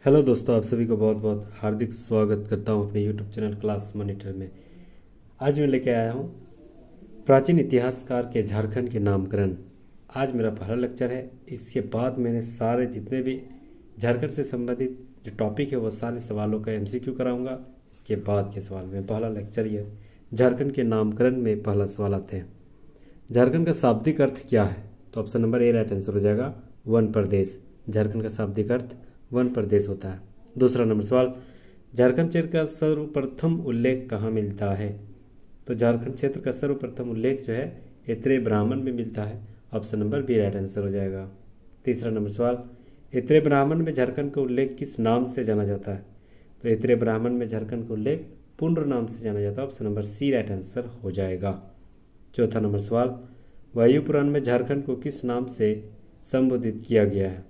Hello दोस्तों, आप सभी को बहुत बहुत हार्दिक स्वागत करता हूं अपने यूट्यूब चैनल क्लास मॉनिटर में। आज मैं लेके आया हूं प्राचीन इतिहासकार के झारखंड के नामकरण। आज मेरा पहला लेक्चर है। इसके बाद मैंने सारे जितने भी झारखंड से संबंधित जो टॉपिक है वो सारे सवालों का एमसीक्यू कराऊंगा। इसके बाद के सवाल में पहला लेक्चर ये झारखंड के नामकरण में पहला सवाल आते हैं। झारखंड का शाब्दिक अर्थ क्या है? तो option number A right answer हो जाएगा, वन प्रदेश। झारखंड का शाब्दिक अर्थ वन प्रदेश होता है। दूसरा नंबर सवाल, झारखंड क्षेत्र का सर्वप्रथम उल्लेख कहाँ मिलता है? तो झारखंड क्षेत्र का सर्वप्रथम उल्लेख जो है ऐत्रेय ब्राह्मण में मिलता है। Option number B right answer हो जाएगा। तीसरा नंबर सवाल, ऐत्रेय ब्राह्मण में झारखंड का उल्लेख किस नाम से जाना जाता है? तो ऐत्रेय ब्राह्मण में झारखंड का उल्लेख पुंड्र नाम से जाना जाता है। Option number C right answer हो जाएगा। चौथा नंबर सवाल, वायु पुराण में झारखंड को किस नाम से संबोधित किया गया है?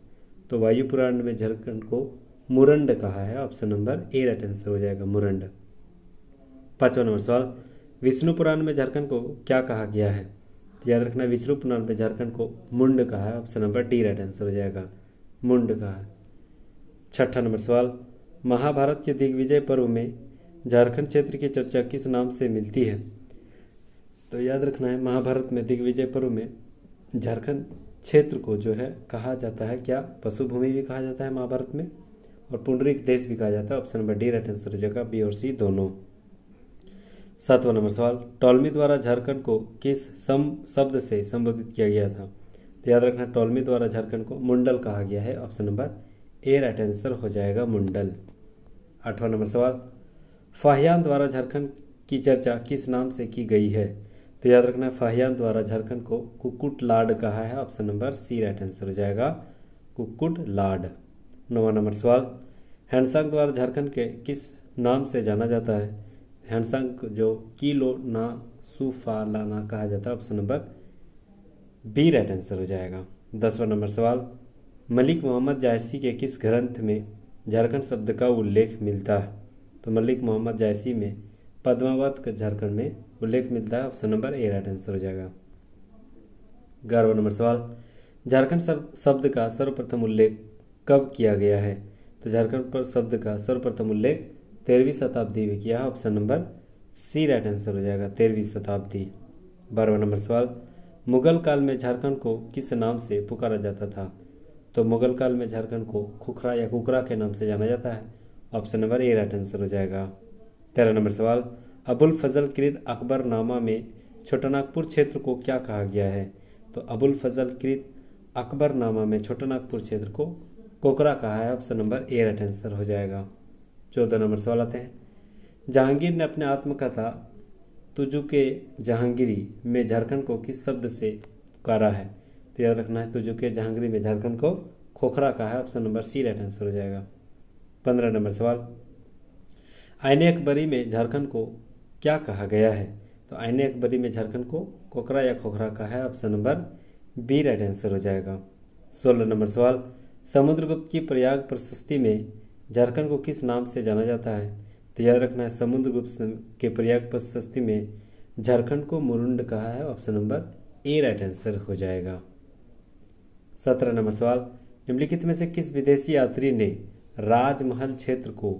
तो वायु पुराण में झारखंड को मुरंड कहा है। Option number A right answer हो जाएगा, मुरंड। पांचवा नंबर सवाल, विष्णु पुराण में झारखंड को क्या कहा गया है? तो याद रखना, विष्णु पुराण में झारखंड को मुंड कहा है। Option number D right answer हो जाएगा, मुंड कहा है। छठा नंबर सवाल, महाभारत के दिग्विजय पर्व में झारखंड क्षेत्र की चर्चा किस नाम से मिलती है? तो याद रखना है, महाभारत में दिग्विजय पर्व में झारखंड क्षेत्र को जो है कहा जाता है क्या? पशुभूमि भी कहा जाता है महाभारत में, और पुंडरीक देश भी कहा जाता है। Option number D right answer हो जाएगा, बी और सी दोनों। सातवां नंबर सवाल, टॉलमी द्वारा झारखंड को किस शब्द से संबोधित किया गया था? तो याद रखना, टॉलमी द्वारा झारखंड को मुंडल कहा गया है। Option number A right answer हो जाएगा, मुंडल। आठवां नंबर सवाल, फाहियान द्वारा झारखंड की चर्चा किस नाम से की गई है? तो याद रखना, फाहियान द्वारा झारखंड को कुक्कुट लाड कहा है। Option number C right answer हो जाएगा, कुक्कुट लाड। नौवां नंबर सवाल, हैंडसांग द्वारा झारखंड के किस नाम से जाना जाता है? हैंडसांग जो किलो ना सुफालाना कहा जाता है। Option number B right answer हो जाएगा। 10वां नंबर सवाल, मलिक मोहम्मद जायसी के किस ग्रंथ में झारखंड शब्द का उल्लेख मिलता है? तो मलिक मोहम्मद जायसी में पद्मावत का झारखंड में उल्लेख मिलता है। Option number A right answer हो जाएगा। 11वां नंबर सवाल, झारखंड शब्द का सर्वप्रथम उल्लेख कब किया गया है? तो झारखंड पर शब्द का सर्वप्रथम उल्लेख 13वीं शताब्दी में किया है। Option number C right answer हो जाएगा, 13वीं शताब्दी। 12वां नंबर सवाल, मुगल काल में झारखंड को किस नाम से पुकारा जाता था? तो मुगल काल में झारखंड को खुखरा या कुकरा के नाम से जाना जाता है। Option number A right answer हो जाएगा। 13 नंबर सवाल, अबुल फजल कृत अकबरनामा में छोटानागपुर क्षेत्र को क्या कहा गया है? तो अबुल फजल कृत अकबरनामा में छोटानागपुर क्षेत्र को कोकरा कहा है। Option number A right answer हो जाएगा। 14 नंबर सवाल आते हैं, जहांगीर ने अपने आत्मकथा तुजुके जहांगीरी में झारखंड को किस शब्द से पुकारा है? तो याद रखना है, तुजुके जहांगीरी में झारखंड को खोखरा कहा है। Option number C right answer हो जाएगा। 15 नंबर सवाल, आईने अकबरी में झारखंड को क्या कहा गया है? तो आईने अकबरी में झारखंड को कोकरा या खोखरा कहा है। Option number B right answer हो जाएगा। 16 नंबर सवाल, समुद्रगुप्त की प्रयाग प्रशस्ति में झारखंड को किस नाम से जाना जाता है? तो याद रखना है, समुद्रगुप्त के प्रयाग प्रशस्ति में झारखंड को मुरुंड कहा है। Option number A right answer हो जाएगा। 17 नंबर सवाल, निम्नलिखित में से किस विदेशी यात्री ने राजमहल क्षेत्र को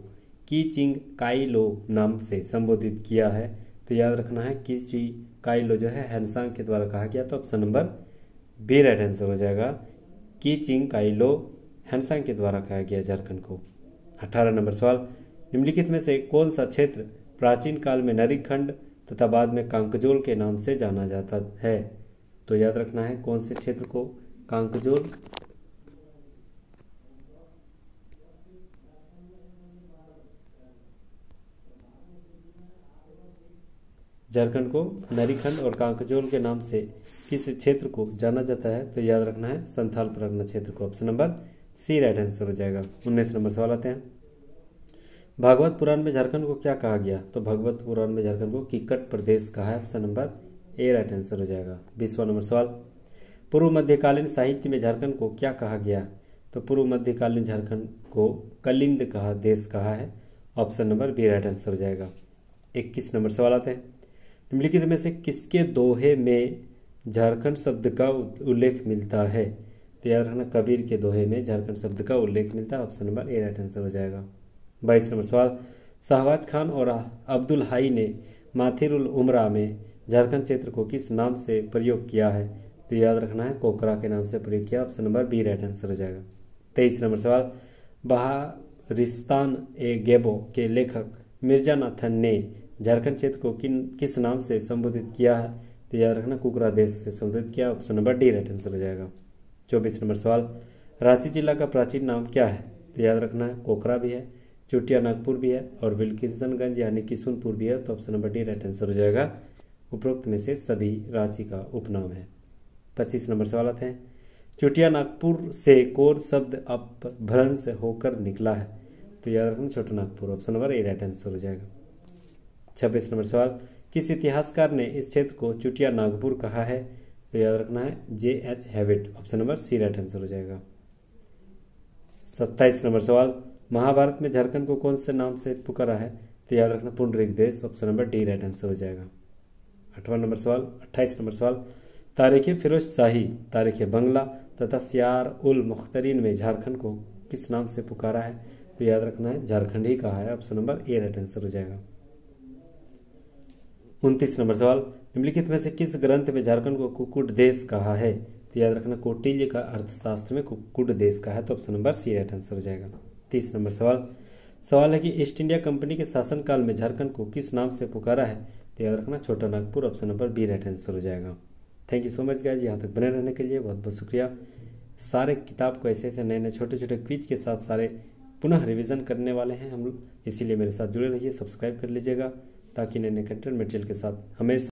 कीचिंग काइलो नाम से संबोधित किया है? तो याद रखना है, कीचिंग काइलो जो है हैंडसांग के द्वारा कहा गया। तो option number B right answer हो जाएगा, कीचिंग काइलो हैंडसांग के द्वारा कहा गया झारखंड को। 18 नंबर सवाल, निम्नलिखित में से कौन सा क्षेत्र प्राचीन काल में नरीखंड तथा बाद में कांकजोल के नाम से जाना जाता है? तो याद रखना है, कौन से क्षेत्र को कांकजोल झारखंड को नरीखंड और कांकजोल के नाम से किस क्षेत्र को जाना जाता है? तो याद रखना है, संथाल परगना क्षेत्र को। Option number C right answer हो जाएगा। 19 नंबर सवाल आते हैं, भागवत पुराण में झारखंड को क्या कहा गया? तो भागवत पुराण में झारखंड को किक्कट प्रदेश कहा है। Option number A right answer हो जाएगा। 20वां नंबर सवाल, पूर्व मध्यकालीन साहित्य में झारखंड को क्या कहा गया? तो पूर्व मध्यकालीन झारखंड को कलिंद कहा देश कहा है। Option number B right answer हो जाएगा। 21 नंबर सवाल आते हैं, निम्नलिखित में से किसके दोहे में झारखंड शब्द का उल्लेख मिलता है? तो याद रखना कबीर के दोहे में झारखंड शब्द का उल्लेख मिलता है। Option number A right answer हो जाएगा। 22 नंबर सवाल, शहबाज खान और अब्दुल हाई ने माथिर उल उमरा में झारखंड क्षेत्र को किस नाम से प्रयोग किया है? तो याद रखना है कोकरा के नाम से प्रयोग किया। Option number B right answer हो जाएगा। 23 नंबर सवाल, बहारिस्तान ए गैबो के लेखक मिर्जा नाथन ने झारखंड क्षेत्र को किस नाम से संबोधित किया है? तो याद रखना कुकरा देश से संबोधित किया। Option number D right answer हो जाएगा। 24 नंबर सवाल, रांची जिला का प्राचीन नाम क्या है? तो याद रखना है कोकरा भी है, चुटिया नागपुर भी है और विल्किंसनगंज यानी किशुनपुर भी है। तो option number D right answer हो जाएगा। उपरोक्त में से सभी रांची का उपनाम है। 25 नंबर सवाल आते हैं, चुटिया नागपुर से कौन शब्द अपभ्रंश होकर निकला है? तो याद रखना Chota Nagpur. Option number A right answer हो जाएगा। 26 नंबर सवाल, किस इतिहासकार ने इस क्षेत्र को चुटिया नागपुर कहा है? तो याद रखना है J.H. Hewitt. Option number C right answer हो जाएगा। 27 नंबर सवाल, महाभारत में झारखंड को कौन से नाम से पुकारा है? तो याद रखना पुंडरीक देश। Option number D right answer हो जाएगा। 28 नंबर सवाल, तारीख फिरोज शाही, तारीख बंगला तथा सियार उल मुख्तरीन में झारखंड को किस नाम से पुकारा है? तो याद रखना है झारखंड ही कहा है। Option number A right answer हो जाएगा। 29 नंबर सवाल, निम्नलिखित में से किस ग्रंथ में झारखंड को कुक्कुट देश कहा है? तो याद रखना कौटिल्य का अर्थशास्त्र में कुक्कुट देश का है। तो option number C right answer हो जाएगा। 30 नंबर सवाल है कि ईस्ट इंडिया कंपनी के शासनकाल में झारखंड को किस नाम से पुकारा है? तो याद रखना Chota Nagpur. Option number B right answer हो जाएगा। Thank you so much guys, यहाँ तक बने रहने के लिए बहुत बहुत शुक्रिया। सारे किताब को ऐसे ऐसे नए नए छोटे छोटे क्विज के साथ सारे पुनः रिवीजन करने वाले हैं हम लोग, इसीलिए मेरे साथ जुड़े रहिए, सब्सक्राइब कर लीजिएगा ताकि नए नए कंटेंट मटेरियल के साथ हमें